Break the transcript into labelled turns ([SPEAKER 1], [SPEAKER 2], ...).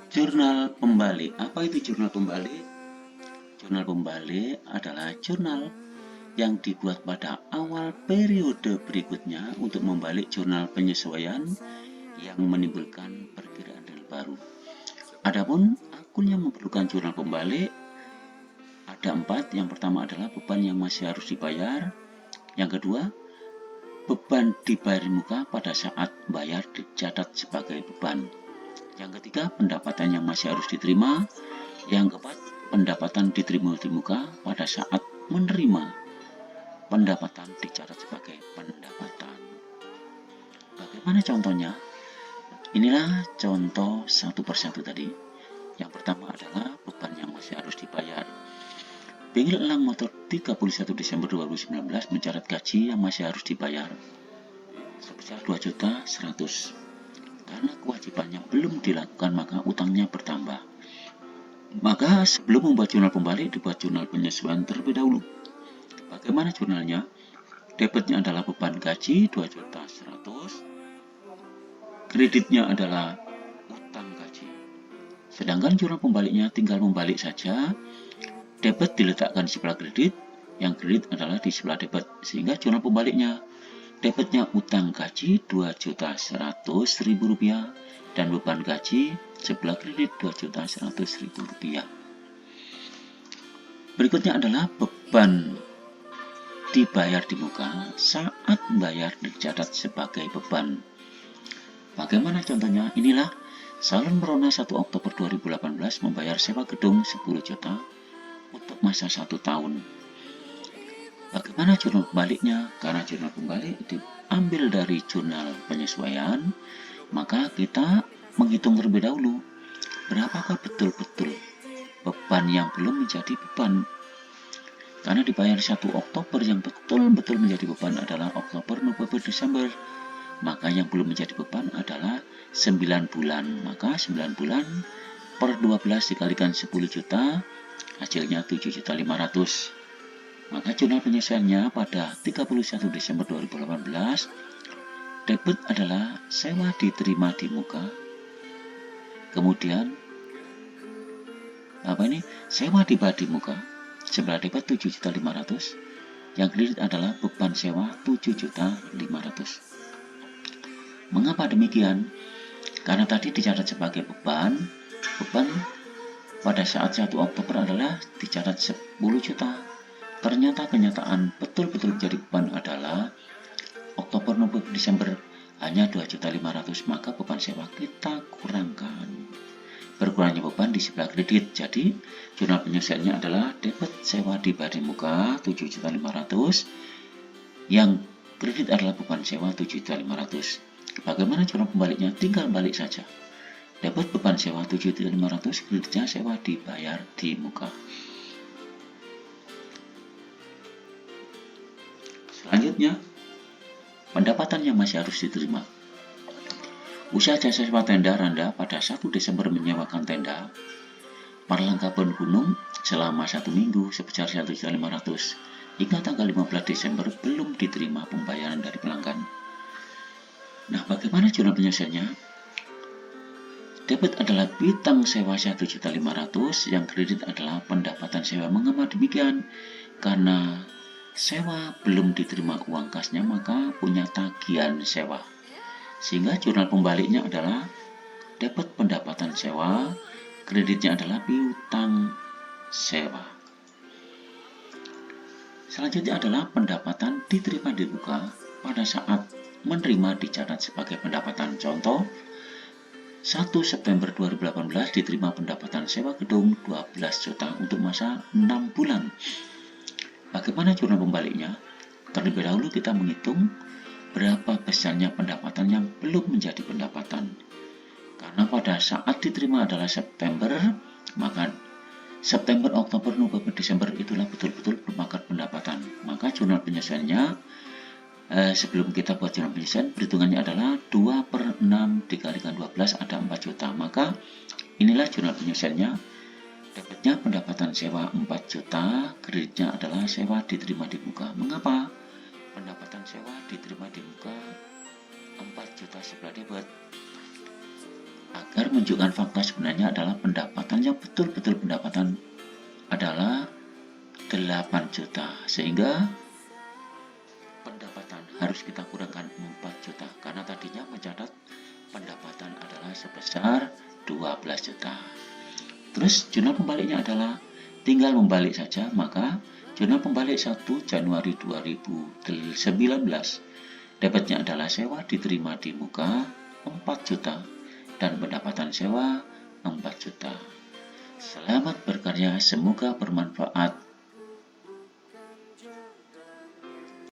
[SPEAKER 1] Jurnal pembalik. Apa itu jurnal pembalik? Jurnal pembalik adalah jurnal yang dibuat pada awal periode berikutnya untuk membalik jurnal penyesuaian yang menimbulkan perkiraan real baru. Adapun akun yang memerlukan jurnal pembalik ada 4. Yang pertama adalah beban yang masih harus dibayar. Yang kedua, beban dibayar di muka pada saat bayar dicatat sebagai beban. Yang ketiga, pendapatan yang masih harus diterima. Yang keempat, pendapatan diterima di muka pada saat menerima. Pendapatan dicatat sebagai pendapatan. Bagaimana contohnya? Inilah contoh satu persatu tadi. Yang pertama adalah beban yang masih harus dibayar. Bengkel elang motor 31 Desember 2019 mencatat gaji yang masih harus dibayar sebesar 2.100.000. Karena kewajibannya belum dilakukan, maka utangnya bertambah. Maka sebelum membuat jurnal pembalik, dibuat jurnal penyesuaian terlebih dahulu. Bagaimana jurnalnya? Debitnya adalah beban gaji 2.100.000. Kreditnya adalah utang gaji. Sedangkan jurnal pembaliknya tinggal membalik saja. Debit diletakkan di sebelah kredit, yang kredit adalah di sebelah debit, sehingga jurnal pembaliknya debitnya utang gaji 2.100.000 rupiah dan beban gaji sebelah kredit 2.100.000 rupiah. Berikutnya adalah beban dibayar di muka saat bayar dicatat sebagai beban. Bagaimana contohnya? Inilah Salon Merona 1 Oktober 2018 membayar sewa gedung 10 juta untuk masa 1 tahun. Bagaimana jurnal pembaliknya? Karena jurnal pembalik diambil dari jurnal penyesuaian, maka kita menghitung terlebih dahulu berapakah betul-betul beban yang belum menjadi beban. Karena dibayar 1 Oktober, yang betul-betul menjadi beban adalah Oktober, November, Desember. Maka yang belum menjadi beban adalah 9 bulan. Maka 9 bulan per 12 dikalikan 10 juta, hasilnya 7.500.000. Maka jurnal penyesuaiannya pada 31 Desember 2018, debit adalah sewa diterima di muka. Kemudian sewa dibayar di muka. Sebelah debit 7.500.000. Yang kredit adalah beban sewa 7.500.000. Mengapa demikian? Karena tadi dicatat sebagai beban pada saat 1 Oktober adalah dicatat 10 juta. Ternyata kenyataan betul-betul menjadi beban adalah Oktober, November, Desember hanya 2.500.000, maka beban sewa kita kurangkan. Berkurangnya beban di sebelah kredit, jadi jurnal penyesuaiannya adalah debit sewa dibayar di muka 7.500.000, yang kredit adalah beban sewa 7.500.000. Bagaimana jurnal pembaliknya? Tinggal balik saja. Dapat beban sewa 7.500.000, kreditnya sewa dibayar di muka. Selanjutnya, pendapatan yang masih harus diterima. Usaha jasa sewa tenda Randa pada 1 Desember menyewakan tenda perlengkapan gunung selama 1 minggu sebesar 1.500.000. Hingga tanggal 15 Desember belum diterima pembayaran dari pelanggan. Nah, bagaimana jurnal penyesuaiannya? Debit adalah piutang sewa 1.500.000, yang kredit adalah pendapatan sewa. Mengapa demikian? Karena sewa belum diterima uang kasnya, maka punya tagihan sewa. Sehingga jurnal pembaliknya adalah debit pendapatan sewa, kreditnya adalah piutang sewa. Selanjutnya adalah pendapatan diterima di muka pada saat menerima dicatat sebagai pendapatan. Contoh, 1 September 2018 diterima pendapatan sewa gedung 12 juta untuk masa 6 bulan. Bagaimana jurnal pembaliknya? Terlebih dahulu kita menghitung berapa besarnya pendapatan yang belum menjadi pendapatan. Karena pada saat diterima adalah September, maka September, Oktober, November, Desember itulah betul-betul memakan pendapatan. Maka jurnal penyesuaiannya, sebelum kita buat jurnal penyesuaian, perhitungannya adalah 2/6 dikalikan 12 ada 4 juta. Maka inilah jurnal penyesuaiannya. Debitnya pendapatan sewa 4 juta, kreditnya adalah sewa diterima di muka. Mengapa? Pendapatan sewa diterima di muka 4 juta sebelah debit, agar Biar menunjukkan fakta sebenarnya adalah pendapatan yang betul-betul pendapatan adalah 8 juta. Sehingga pendapatan harus kita kurangkan 4 juta. Karena tadinya mencatat pendapatan adalah sebesar 12 juta. Terus jurnal pembaliknya adalah tinggal membalik saja, maka jurnal pembalik 1 Januari 2019 dapatnya adalah sewa diterima di muka 4 juta dan pendapatan sewa 4 juta. Selamat berkarya, semoga bermanfaat.